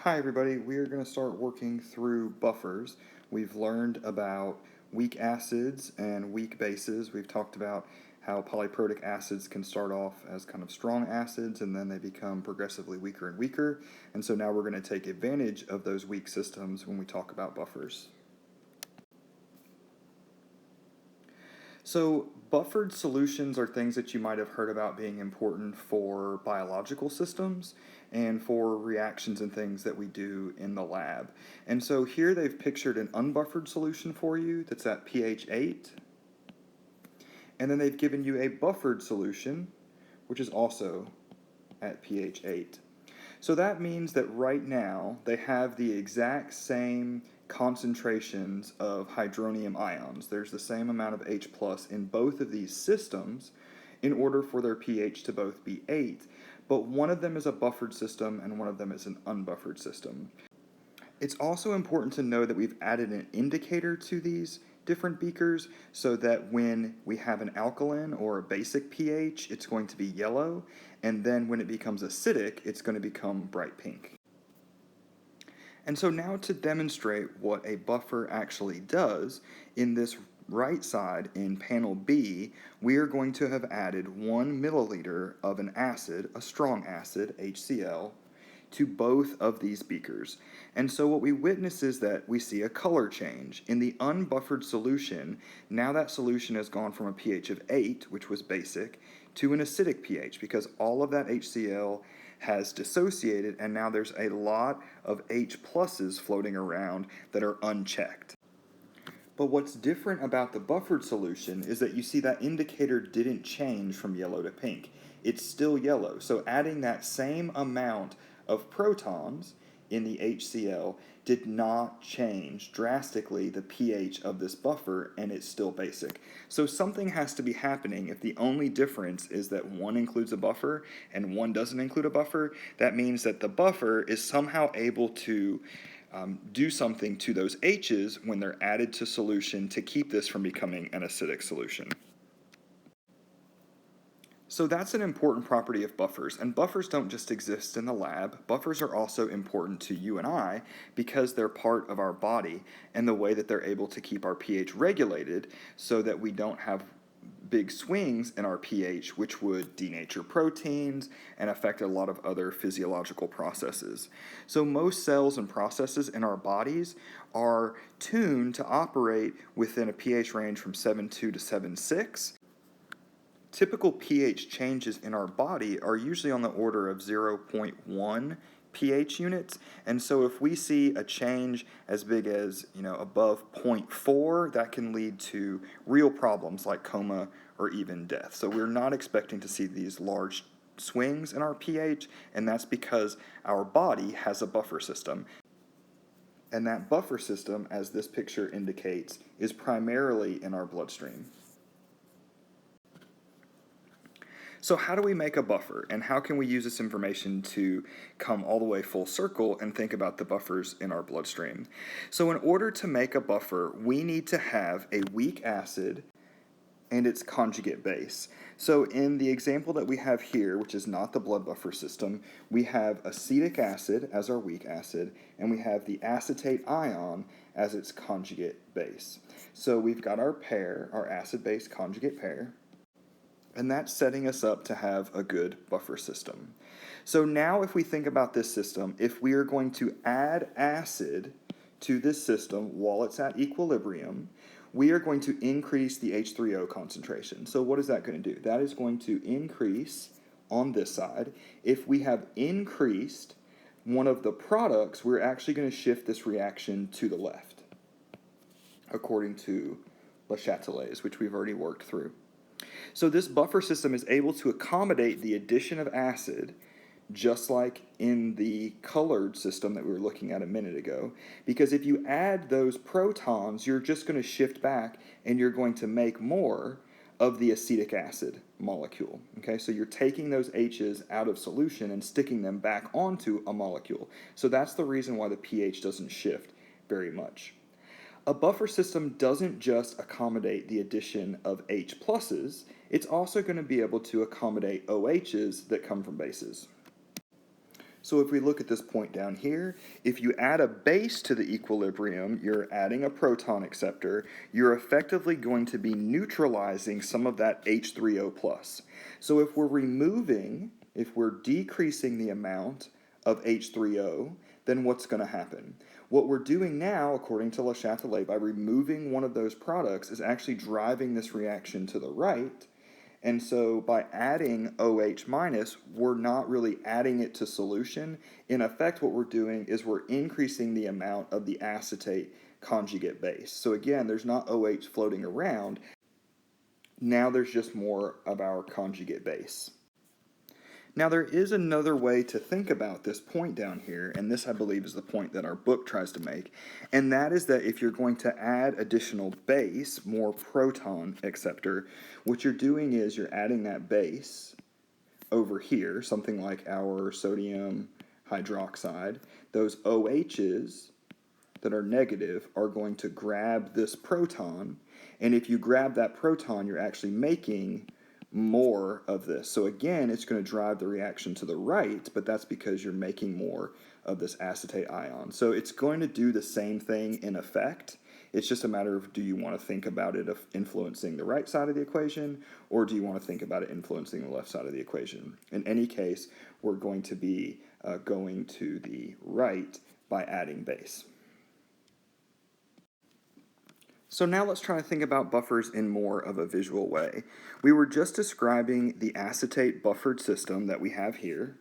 Hi everybody, we are going to start working through buffers. We've learned about weak acids and weak bases. We've talked about how polyprotic acids can start off as kind of strong acids and then they become progressively weaker and weaker. And so now we're going to take advantage of those weak systems when we talk about buffers. So buffered solutions are things that you might have heard about being important for biological systems and for reactions and things that we do in the lab. And so here they've pictured an unbuffered solution for you that's at pH 8. And then they've given you a buffered solution, which is also at pH 8. So that means that right now they have the exact same concentrations of hydronium ions. There's the same amount of H plus in both of these systems in order for their pH to both be 8, but one of them is a buffered system and one of them is an unbuffered system. It's also important to know that we've added an indicator to these different beakers so that when we have an alkaline or a basic pH, it's going to be yellow, and then when it becomes acidic, it's going to become bright pink. And so now to demonstrate what a buffer actually does, in this right side in panel B, we are going to have added 1 milliliter of an acid, a strong acid, HCl, to both of these beakers. And so what we witness is that we see a color change. In the unbuffered solution, now that solution has gone from a pH of 8, which was basic, to an acidic pH because all of that HCl has dissociated and now there's a lot of H pluses floating around that are unchecked. But what's different about the buffered solution is that you see that indicator didn't change from yellow to pink. It's still yellow. So adding that same amount of protons in the HCl did not change drastically the pH of this buffer, and it's still basic. So something has to be happening. If the only difference is that one includes a buffer and one doesn't include a buffer, that means that the buffer is somehow able to do something to those H's when they're added to solution to keep this from becoming an acidic solution. So that's an important property of buffers, and buffers don't just exist in the lab. Buffers are also important to you and I because they're part of our body and the way that they're able to keep our pH regulated so that we don't have big swings in our pH, which would denature proteins and affect a lot of other physiological processes. So most cells and processes in our bodies are tuned to operate within a pH range from 7.2 to 7.6. Typical pH changes in our body are usually on the order of 0.1 pH units, and so if we see a change as big as above 0.4, that can lead to real problems like coma or even death. So we're not expecting to see these large swings in our pH, and that's because our body has a buffer system. And that buffer system, as this picture indicates, is primarily in our bloodstream. So how do we make a buffer, and how can we use this information to come all the way full circle and think about the buffers in our bloodstream? So in order to make a buffer, we need to have a weak acid and its conjugate base. So in the example that we have here, which is not the blood buffer system, we have acetic acid as our weak acid, and we have the acetate ion as its conjugate base. So we've got our pair, our acid-base conjugate pair, and that's setting us up to have a good buffer system. So now if we think about this system, if we are going to add acid to this system while it's at equilibrium, we are going to increase the H3O concentration. So what is that going to do? That is going to increase on this side. If we have increased one of the products, we're actually going to shift this reaction to the left, according to Le Chatelet's, which we've already worked through. So this buffer system is able to accommodate the addition of acid, just like in the colored system that we were looking at a minute ago, because if you add those protons, you're just going to shift back and you're going to make more of the acetic acid molecule. Okay, so you're taking those H's out of solution and sticking them back onto a molecule. So that's the reason why the pH doesn't shift very much. A buffer system doesn't just accommodate the addition of H pluses, it's also going to be able to accommodate OHs that come from bases. So if we look at this point down here, if you add a base to the equilibrium, you're adding a proton acceptor, you're effectively going to be neutralizing some of that H3O plus. So if we're decreasing the amount of H3O, then what's going to happen? What we're doing now, according to Le Chatelet, by removing one of those products, is actually driving this reaction to the right. And so by adding OH minus, we're not really adding it to solution. In effect, what we're doing is we're increasing the amount of the acetate conjugate base. So again, there's not OH floating around. Now there's just more of our conjugate base. Now there is another way to think about this point down here, and this I believe is the point that our book tries to make, and that is that if you're going to add additional base, more proton acceptor, what you're doing is you're adding that base over here, something like our sodium hydroxide. Those OHs that are negative are going to grab this proton, and if you grab that proton, you're actually making more of this. So again, it's going to drive the reaction to the right, but that's because you're making more of this acetate ion. So it's going to do the same thing in effect. It's just a matter of, do you want to think about it of influencing the right side of the equation, or do you want to think about it influencing the left side of the equation? In any case, we're going to be going to the right by adding base. So now let's try to think about buffers in more of a visual way. We were just describing the acetate buffered system that we have here.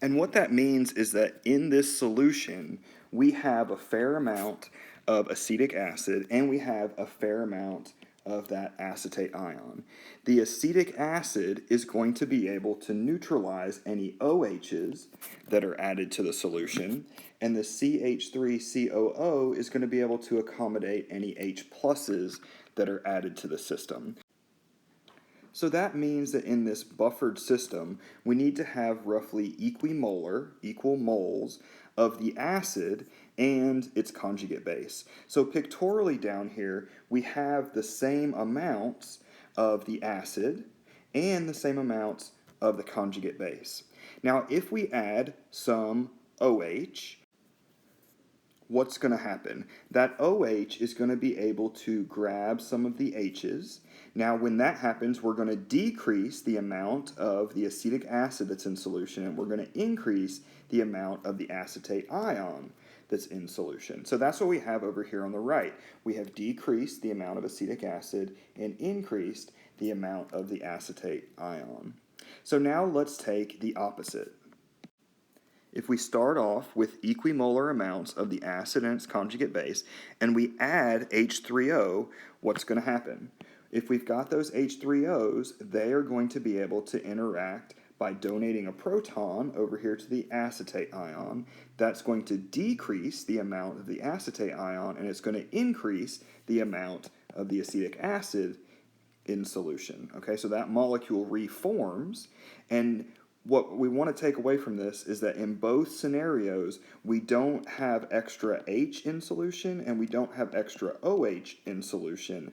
And what that means is that in this solution, we have a fair amount of acetic acid and we have a fair amount of that acetate ion. The acetic acid is going to be able to neutralize any OHs that are added to the solution, and the CH3COO is going to be able to accommodate any H pluses that are added to the system. So that means that in this buffered system, we need to have roughly equal moles of the acid and its conjugate base. So pictorially down here, we have the same amounts of the acid and the same amounts of the conjugate base. Now, if we add some OH, what's going to happen? That OH is going to be able to grab some of the H's. Now, when that happens, we're going to decrease the amount of the acetic acid that's in solution, and we're going to increase the amount of the acetate ion that's in solution. So that's what we have over here on the right. We have decreased the amount of acetic acid and increased the amount of the acetate ion. So now let's take the opposite. If we start off with equimolar amounts of the acid and its conjugate base, and we add H3O, what's going to happen? If we've got those H3Os, they are going to be able to interact by donating a proton over here to the acetate ion. That's going to decrease the amount of the acetate ion, and it's going to increase the amount of the acetic acid in solution. Okay, so that molecule reforms, and what we want to take away from this is that in both scenarios, we don't have extra H in solution and we don't have extra OH in solution,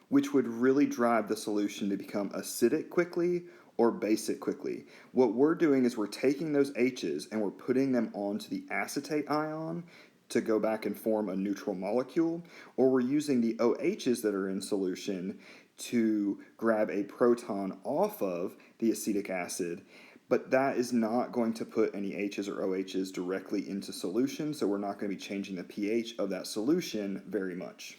which would really drive the solution to become acidic quickly or basic quickly. What we're doing is we're taking those H's and we're putting them onto the acetate ion to go back and form a neutral molecule, or we're using the OHs that are in solution to grab a proton off of the acetic acid, but that is not going to put any H's or OHs directly into solution, so we're not going to be changing the pH of that solution very much.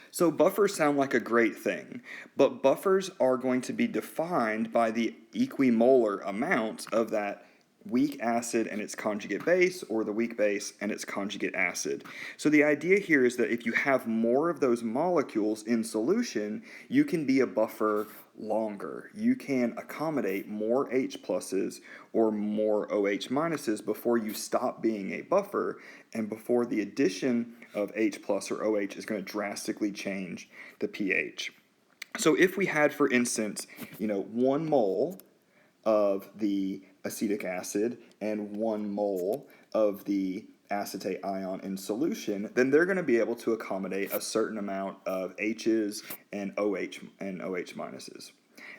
So buffers sound like a great thing, but buffers are going to be defined by the equimolar amount of that weak acid and its conjugate base, or the weak base and its conjugate acid. So the idea here is that if you have more of those molecules in solution, you can be a buffer longer. You can accommodate more H pluses or more OH minuses before you stop being a buffer, and before the addition of H plus or OH is going to drastically change the pH. So if we had, for instance, 1 mole of the acetic acid and 1 mole of the acetate ion in solution, then they're going to be able to accommodate a certain amount of H's and OH minuses.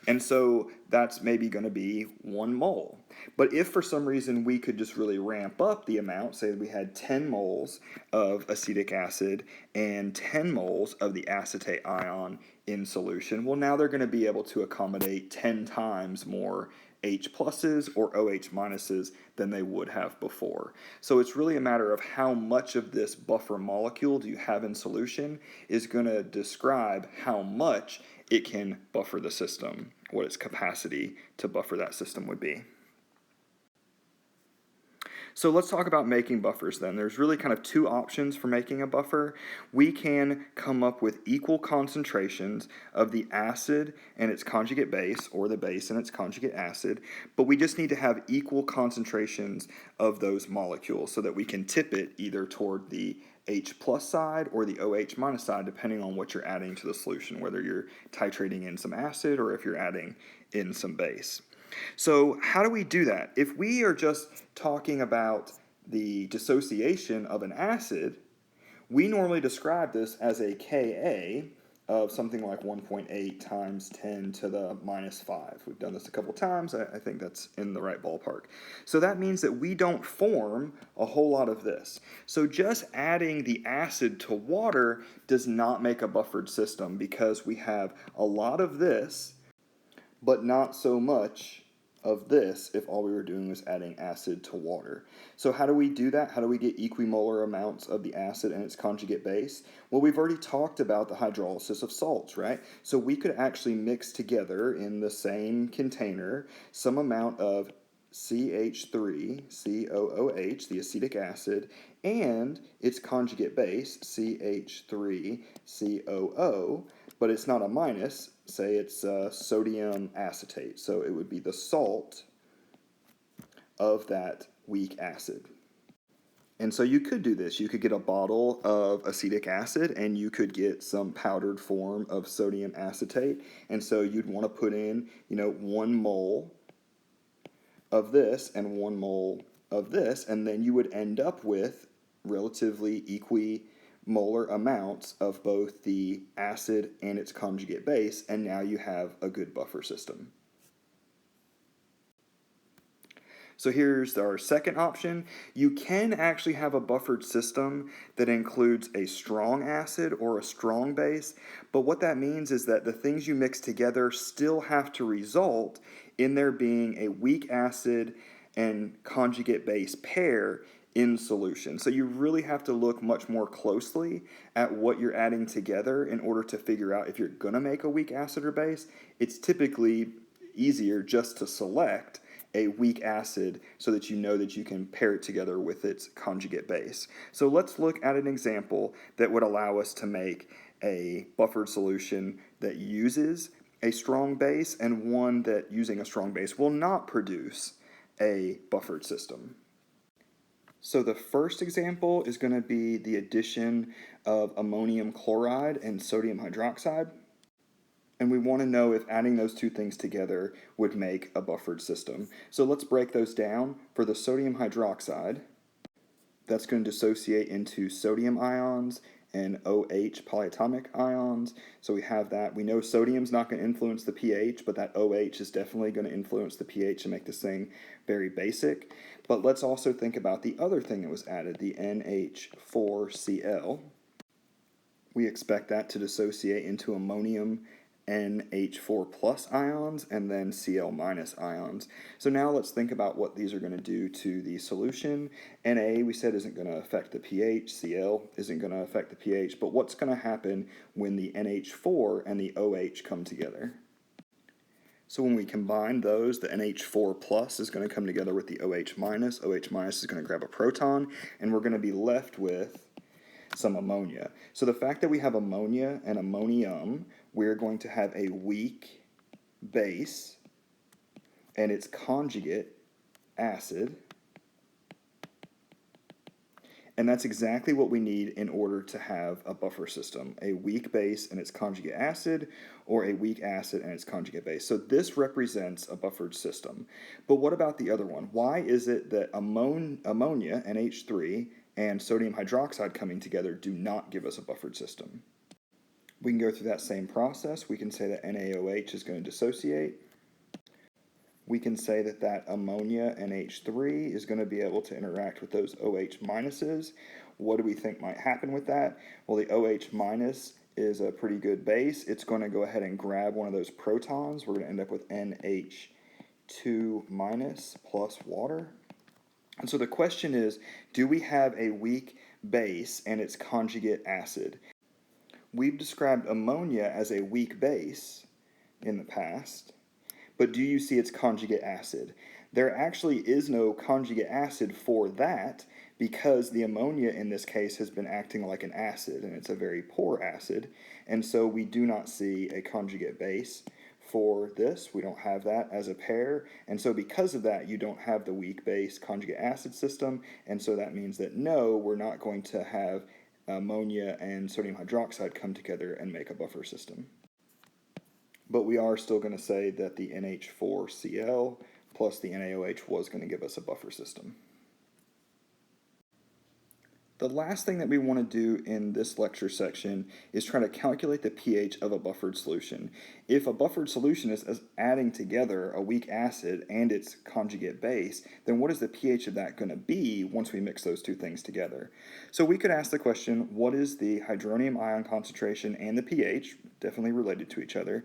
And so that's maybe going to be 1 mole. But if for some reason we could just really ramp up the amount, say we had 10 moles of acetic acid and 10 moles of the acetate ion in solution, well, now they're going to be able to accommodate 10 times more H pluses or OH minuses than they would have before. So it's really a matter of how much of this buffer molecule do you have in solution is going to describe how much it can buffer the system, what its capacity to buffer that system would be. So let's talk about making buffers then. There's really kind of 2 options for making a buffer. We can come up with equal concentrations of the acid and its conjugate base, or the base and its conjugate acid, but we just need to have equal concentrations of those molecules so that we can tip it either toward the H plus side or the OH minus side, depending on what you're adding to the solution, whether you're titrating in some acid or if you're adding in some base. So how do we do that? If we are just talking about the dissociation of an acid, we normally describe this as a Ka of something like 1.8 times 10 to the minus 5. We've done this a couple times. I think that's in the right ballpark. So that means that we don't form a whole lot of this. So just adding the acid to water does not make a buffered system because we have a lot of this but not so much of this if all we were doing was adding acid to water. So how do we do that? How do we get equimolar amounts of the acid and its conjugate base? Well, we've already talked about the hydrolysis of salts, right? So we could actually mix together in the same container some amount of CH3COOH, the acetic acid, and its conjugate base, CH3COO, but it's not a minus, say it's sodium acetate. So it would be the salt of that weak acid. And so you could do this. You could get a bottle of acetic acid and you could get some powdered form of sodium acetate. And so you'd want to put in, 1 mole of this and 1 mole of this, and then you would end up with relatively equimolar amounts of both the acid and its conjugate base, and now you have a good buffer system. So here's our second option. You can actually have a buffered system that includes a strong acid or a strong base, but what that means is that the things you mix together still have to result in there being a weak acid and conjugate base pair in solution. So you really have to look much more closely at what you're adding together in order to figure out if you're going to make a weak acid or base. It's typically easier just to select a weak acid so that you know that you can pair it together with its conjugate base. So let's look at an example that would allow us to make a buffered solution that uses a strong base and one that using a strong base will not produce a buffered system. So the first example is going to be the addition of ammonium chloride and sodium hydroxide. And we want to know if adding those 2 things together would make a buffered system. So let's break those down. For the sodium hydroxide, that's going to dissociate into sodium ions and OH polyatomic ions. So we have that. We know sodium's not going to influence the pH, but that OH is definitely going to influence the pH and make this thing very basic. But let's also think about the other thing that was added, the NH4Cl. We expect that to dissociate into ammonium NH4 plus ions and then Cl minus ions. So now let's think about what these are going to do to the solution. Na, we said, isn't going to affect the pH. Cl isn't going to affect the pH. But what's going to happen when the NH4 and the OH come together? So when we combine those, the NH4 plus is going to come together with the OH minus. OH minus is going to grab a proton, and we're going to be left with some ammonia. So the fact that we have ammonia and ammonium, we're going to have a weak base and its conjugate acid. And that's exactly what we need in order to have a buffer system, a weak base and its conjugate acid, or a weak acid and its conjugate base. So this represents a buffered system. But what about the other one? Why is it that ammonia, NH3, and sodium hydroxide coming together do not give us a buffered system? We can go through that same process. We can say that NaOH is going to dissociate. We can say that that ammonia, NH3, is going to be able to interact with those OH minuses. What do we think might happen with that? Well, the OH minus is a pretty good base. It's going to go ahead and grab one of those protons. We're going to end up with NH2 minus plus water. And so the question is, do we have a weak base and its conjugate acid? We've described ammonia as a weak base in the past, but do you see its conjugate acid? There actually is no conjugate acid for that because the ammonia in this case has been acting like an acid, and it's a very poor acid, and so we do not see a conjugate base for this. We don't have that as a pair, and so because of that, you don't have the weak base conjugate acid system, and so that means that no, we're not going to have ammonia and sodium hydroxide come together and make a buffer system. But we are still going to say that the NH4Cl plus the NaOH was going to give us a buffer system. The last thing that we want to do in this lecture section is try to calculate the pH of a buffered solution. If a buffered solution is adding together a weak acid and its conjugate base, then what is the pH of that going to be once we mix those two things together? So we could ask the question, what is the hydronium ion concentration and the pH, definitely related to each other,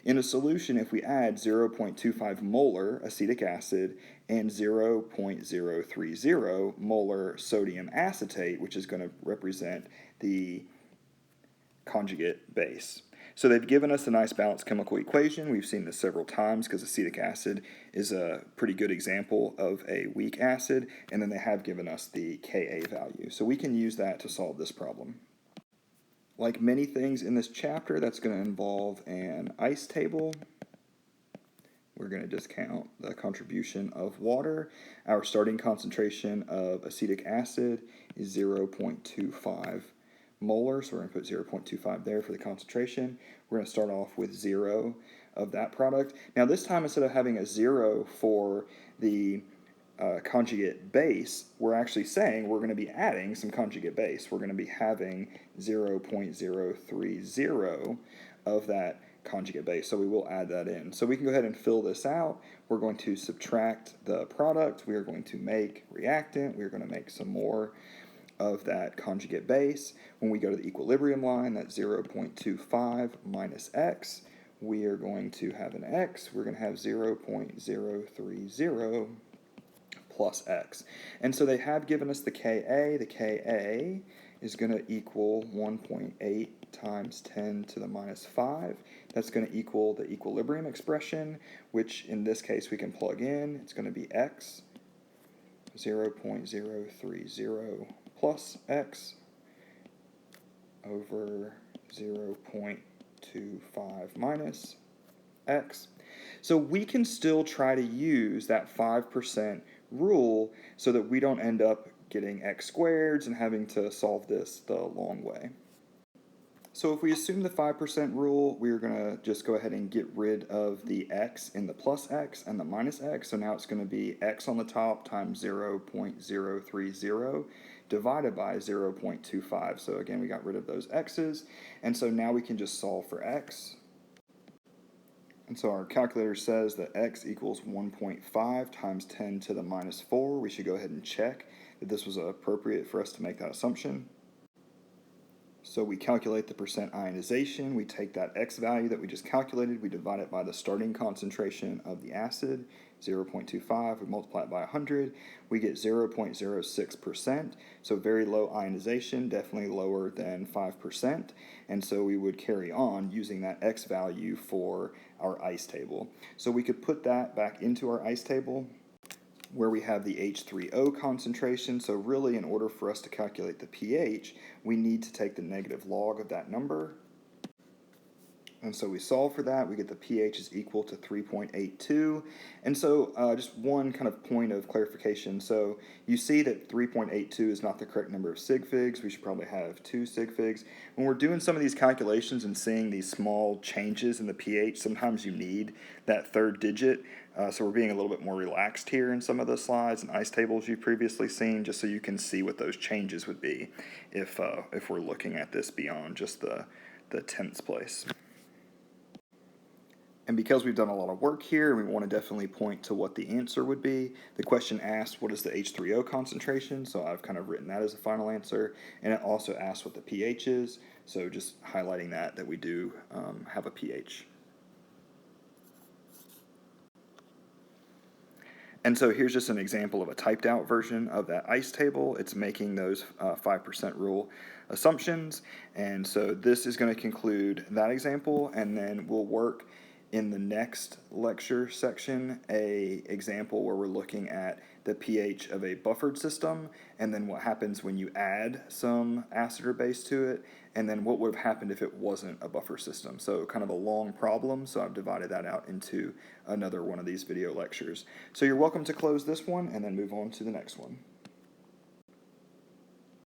in a solution if we add 0.25 molar acetic acid and 0.030 molar sodium acetate, which is going to represent the conjugate base. So they've given us a nice balanced chemical equation. We've seen this several times because acetic acid is a pretty good example of a weak acid, and then they have given us the Ka value. So we can use that to solve this problem. Like many things in this chapter, that's going to involve an ice table. We're going to discount the contribution of water. Our starting concentration of acetic acid is 0.25 molar, so we're going to put 0.25 there for the concentration. We're going to start off with 0 of that product. Now this time, instead of having a 0 for the conjugate base, we're actually saying we're going to be adding some conjugate base. We're going to be having 0.030 of that conjugate base, so we will add that in. So we can go ahead and fill this out. We're going to subtract the product. We are going to make reactant. We're going to make some more of that conjugate base. When we go to the equilibrium line, that's 0.25 minus x. We are going to have an x. We're going to have 0.030 plus x. And so they have given us the Ka. The Ka is going to equal 1.8 times 10 to the minus 5. That's going to equal the equilibrium expression, which in this case we can plug in. It's going to be x, 0.030 plus x over 0.25 minus x. So we can still try to use that 5% rule so that we don't end up getting x squareds and having to solve this the long way. So if we assume the 5% rule, we're going to just go ahead and get rid of the x in the plus x and the minus x. So now it's going to be x on the top times 0.030 divided by 0.25. So again, we got rid of those x's. And so now we can just solve for x. And so our calculator says that x equals 1.5 times 10 to the minus 4. We should go ahead and check that this was appropriate for us to make that assumption. So we calculate the percent ionization. We take that x value that we just calculated, we divide it by the starting concentration of the acid, 0.25, we multiply it by 100, we get 0.06%, so very low ionization, definitely lower than 5%, and so we would carry on using that x value for our ice table. So we could put that back into our ice table where we have the H3O concentration. So really, in order for us to calculate the pH, we need to take the negative log of that number. And so we solve for that. We get the pH is equal to 3.82. And so just one kind of point of clarification. So you see that 3.82 is not the correct number of sig figs. We should probably have 2 sig figs. When we're doing some of these calculations and seeing these small changes in the pH, sometimes you need that third digit. So we're being a little bit more relaxed here in some of the slides and ice tables you've previously seen, just so you can see what those changes would be if we're looking at this beyond just the the tenths place. And because we've done a lot of work here, we want to definitely point to what the answer would be. The question asked, what is the H3O concentration? So I've kind of written that as a final answer. And it also asks what the pH is. So just highlighting that we do have a pH. And so here's just an example of a typed out version of that ICE table. It's making those 5% rule assumptions. And so this is going to conclude that example, and then we'll work in the next lecture section a example where we're looking at the pH of a buffered system, and then what happens when you add some acid or base to it, and then what would have happened if it wasn't a buffer system. So kind of a long problem, so I've divided that out into another one of these video lectures. So you're welcome to close this one and then move on to the next one.